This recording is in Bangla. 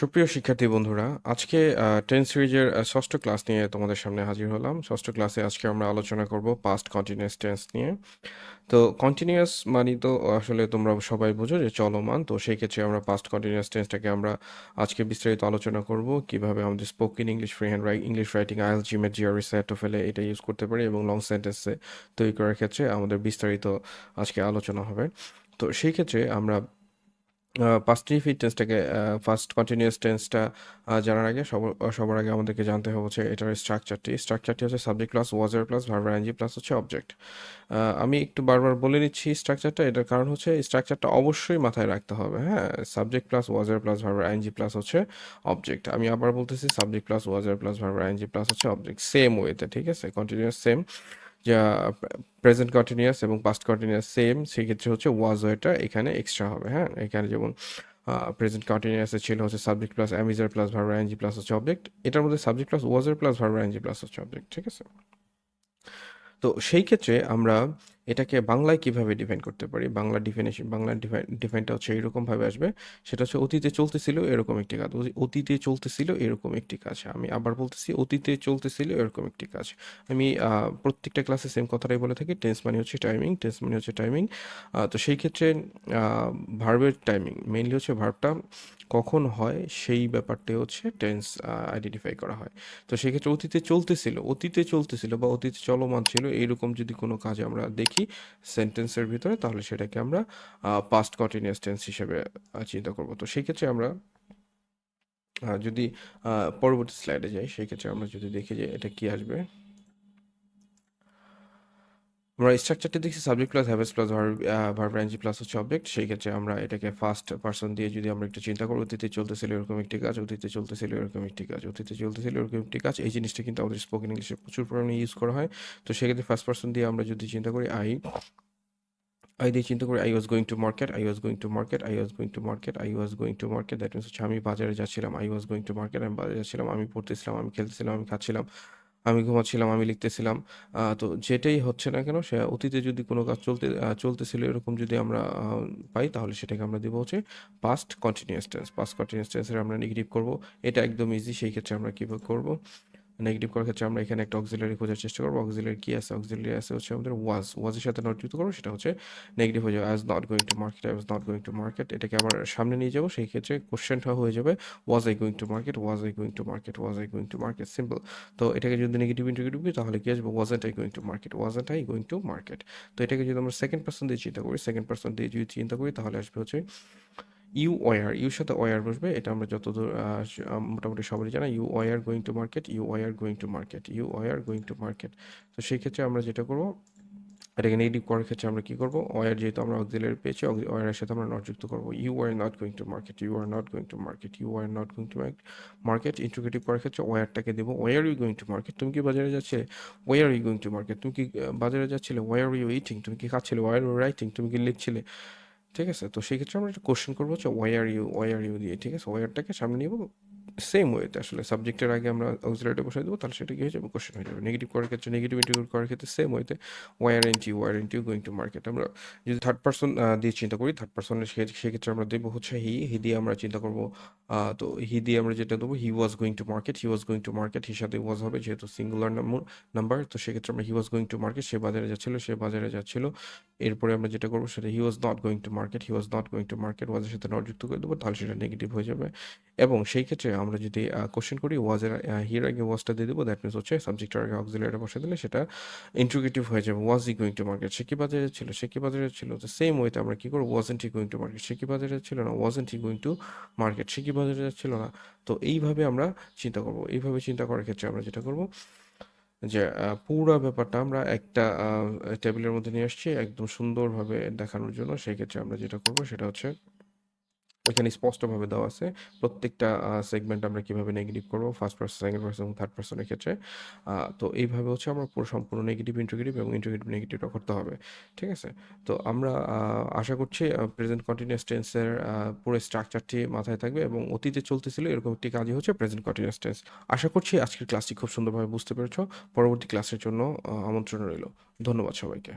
সুপ্রিয় শিক্ষার্থী বন্ধুরা, আজকে 10 সিরিজের ষষ্ঠ ক্লাস নিয়ে তোমাদের সামনে হাজির হলাম। ষষ্ঠ ক্লাসে আজকে আমরা আলোচনা করব পাস্ট কন্টিনিউয়াস টেন্স নিয়ে। তো কন্টিনিউয়াস মানে তো আসলে তোমরা সবাই বুঝো যে চলমান। তো সেই ক্ষেত্রে আমরা পাস্ট কন্টিনিউয়াস টেন্সটাকে আমরা আজকে বিস্তারিত আলোচনা করব, কিভাবে আমাদের spoken English, free hand English writing, IELTS, GMAT, GRE, SAT, টোফেলে এটা ইউজ করতে পারি এবং লং সেন্টেন্সে তৈরি করার ক্ষেত্রে আমাদের বিস্তারিত আজকে আলোচনা হবে। তো সেই ক্ষেত্রে আমরা পাস্ট ইনডিফিনিট টেন্সটাকে ফার্স্ট কন্টিনিউয়াস টেন্সটা জানার আগে সবার আগে আমাদেরকে জানতে হবে হচ্ছে এটার স্ট্রাকচারটি হচ্ছে subject plus was were plus verb ING plus হচ্ছে অবজেক্ট। আমি একটু বারবার বলে নিচ্ছি স্ট্রাকচারটা, এটার কারণ হচ্ছে স্ট্রাকচারটা অবশ্যই মাথায় রাখতে হবে। হ্যাঁ, subject plus was were plus verb ING plus হচ্ছে অবজেক্ট। আমি আবার বলতেছি subject plus was were plus verb ING plus হচ্ছে অবজেক্ট, সেম ওয়েতে, ঠিক আছে, কন্টিনিউয়াস সেম। যা প্রেজেন্ট কন্টিনিউয়াস এবং পাস্ট কন্টিনিউয়াস সেম, সেক্ষেত্রে হচ্ছে ওয়াজ ওয়েটা এখানে এক্সট্রা হবে। হ্যাঁ, এখানে যেমন প্রেজেন্ট কন্টিনিউয়াসে ছিল হচ্ছে subject plus am is are plus verb ING plus হচ্ছে অবজেক্ট, এটার মধ্যে subject plus was were plus verb ING plus হচ্ছে অবজেক্ট, ঠিক আছে। তো সেই ক্ষেত্রে আমরা এটাকে বাংলায় কিভাবে ডিফাইন করতে পারি? বাংলা ডিফাইনটা হচ্ছে এরকমভাবে আসবে। সেটা হচ্ছে অতীতে চলতেছিল এরকম একটি কাজ। অতীতে চলতেছিল এরকম একটি কাজ। আমি আবার বলতেছি, অতীতে চলতেছিল এরকম একটি কাজ। আমি প্রত্যেকটা ক্লাসে সেম কথাটাই বলে থাকি, টেন্স মানে হচ্ছে টাইমিং। তো সেই ক্ষেত্রে ভার্বের টাইমিং মেইনলি হচ্ছে ভার্বটা কখন হয় সেই ব্যাপারটা হচ্ছে টেন্স আইডেন্টিফাই করা হয়। তো সেক্ষেত্রে অতীতে চলতেছিল বা অতীতে চলমান ছিল এইরকম যদি কোনো কাজ আমরা দেখি সেন্টেন্সের ভিতরে, তাহলে সেটাকে আমরা পাস্ট কন্টিনিউয়াস টেন্স হিসেবে চিন্তা করব। তো সেই ক্ষেত্রে আমরা যদি পরবর্তী স্লাইডে যাই, সেই ক্ষেত্রে আমরা যদি দেখি যে এটা কি আসবে। আমরা স্ট্রাকচারটা দেখছি subject plus have has plus verb ING plus হচ্ছে অবজেক্ট। সেই ক্ষেত্রে আমরা এটাকে ফার্স্ট পারসন দিয়ে যদি আমরা একটু চিন্তা করি, অতীতে চলতেছিল এরকম একটি কাজ, এই জিনিসটা কিন্তু আমাদের স্পোকেন ইংলিশে প্রচুর পরিমাণে ইউজ করা হয়। তো সেক্ষেত্রে ফার্স্ট পারসন দিয়ে আমরা যদি চিন্তা করি, আই দিয়ে চিন্তা করি, I was going to market, that means হচ্ছে আমি বাজারে যাচ্ছিলাম, আমি বাজারে যাচ্ছিলাম, আমি পড়তেছিলাম, আমি খেলতেছিলাম, আমি খাচ্ছিলাম, আমি ঘুমাচ্ছিলাম, আমি লিখতেছিলাম। তো যেটাই হচ্ছে না কেন, সে অতীতে যদি কোনো কাজ চলতেছিল এরকম যদি আমরা পাই, তাহলে সেটাকে আমরা দেবো হচ্ছে পাস্ট কন্টিনিউয়াস টেন্সের আমরা নেগেটিভ করব। এটা একদম ইজি। সেই ক্ষেত্রে আমরা কীভাবে করব? নেগেটিভ করার ক্ষেত্রে আমরা এখানে একটা অক্সিলারি খোঁজার চেষ্টা করবো। অক্সিলারি কি আছে? অক্সিলারি আছে হচ্ছে আমাদের ওয়াজের সাথে নট যুক্ত করবো, সেটা হচ্ছে নেগেটিভ হয়ে যাবে। I was not going to market, এটাকে আবার সামনে নিয়ে যাবো। সেই ক্ষেত্রে কোশ্চেনটা হয়ে যাবে was I going to market, simple. তো এটাকে যদি নেগেটিভ ইন্টিগ্রেটিভ করি, তাহলে কি আসবে? Wasn't I going to market. তো এটাকে যদি আমরা সেকেন্ড পার্সন দিয়ে চিন্তা করি, তাহলে আসবে হচ্ছে ইউর সাথে ওয়ার বসবে। এটা আমরা যতদূর মোটামুটি সবারই জানা, you were going to market. তো সেই ক্ষেত্রে আমরা যেটা করবো, এটাকে নেগেটিভ করার ক্ষেত্রে আমরা কি করবো? ওয়ার যেহেতু আমরা অক্সিলারি পেয়েছি, ওয়ারের সাথে আমরা নট যুক্ত করবো। You are not going to market, interrogative করার ক্ষেত্রে ওয়ারটাকে দেবো। Were you going to market, তুমি কি বাজারে যাচ্ছিলে? Were you going to market, তুমি কি বাজারে যাচ্ছিলে? ওয়ার ইউ ইটিং, তুমি কি খাচ্ছিলে? ওয়ার ইউ রাইটিং, তুমি কি লিখছিলে? ঠিক আছে। তো সেই ক্ষেত্রে আমরা একটা কোশ্চেন করবো হচ্ছে ওয়াই আর ইউ দিয়ে, ঠিক আছে। ওয়ারটাকে সামনে নিব সেম ওয়েতে, আসলে সাবজেক্টের আগে আমরা অক্সিলারিটা বসাই দেবো, তাহলে সেটা কি হয়ে যাবে? কোশ্চেন হয়ে যাবে। নেগেটিভ করার ক্ষেত্রে, নেগেটিভ ইন্টিগ্রেট করার ক্ষেত্রে সেম ওয়েতে why are and you going to market. আমরা যদি থার্ড পার্সন দিয়ে চিন্তা করি, থার্ড পার্সনের সেক্ষেত্রে আমরা দেবো হচ্ছে হি দিয়ে আমরা চিন্তা করবো। তো হি দিয়ে আমরা যেটা দেবো, he was going to market, হির সাথে ওয়াজ হবে যেহেতু সিঙ্গুলার নাম্বার। তো সেক্ষেত্রে আমরা he was going to market, সে বাজারে যাচ্ছিল। এরপরে আমরা যেটা করবো সেটা he was not going to market, ওয়াজের সাথে নট যুক্ত করে দেবো, তাহলে সেটা নেগেটিভ হয়ে যাবে। এবং সেই ক্ষেত্রে আমরা যদি কোশ্চেন করি, হির আগে ওয়াজটা দিয়ে দেবো, দ্যাট মিনস হচ্ছে সাবজেক্টের আগে অক্সিলারিটা বসে দিলে সেটা ইন্ট্রোগেটিভ হয়ে যাবে। Was he going to market, সে কি বাজারে ছিল। তো সেম ওয়েতে আমরা কি করবো? Wasn't he going to market, সে কি বাজারে ছিল না। সে কি বাজারে যাচ্ছিল না। তো এইভাবে আমরা চিন্তা করবো। এইভাবে চিন্তা করার ক্ষেত্রে আমরা যেটা করবো যে পুরা ব্যাপারটা আমরা একটা টেবিলের মধ্যে নিয়ে আসছি একদম সুন্দরভাবে দেখানোর জন্য। সেই ক্ষেত্রে আমরা যেটা করবো সেটা হচ্ছে, এখানে স্পষ্টভাবে দেওয়া আছে প্রত্যেকটা সেগমেন্ট আমরা কিভাবে নেগেটিভ করবো, ফার্স্ট পার্সন, সেকেন্ড পার্সন এবং থার্ড পার্সনের ক্ষেত্রে। তো এইভাবে হচ্ছে আমরা পুরো সম্পূর্ণ নেগেটিভ ইন্টিগ্রেটিভ এবং ইন্টিগ্রেটিভ নেগেটিভটা করতে হবে, ঠিক আছে। তো আমরা আশা করছি প্রেজেন্ট কন্টিনিউয়াস টেন্সের পুরো স্ট্রাকচারটি মাথায় থাকবে এবং অতীতে চলতেছিল এরকম একটি কাজই হচ্ছে প্রেজেন্ট কন্টিনিউয়াস টেন্স। আশা করছি আজকের ক্লাসটি খুব সুন্দরভাবে বুঝতে পেরেছো। পরবর্তী ক্লাসের জন্য আমন্ত্রণ রইল। ধন্যবাদ সবাইকে।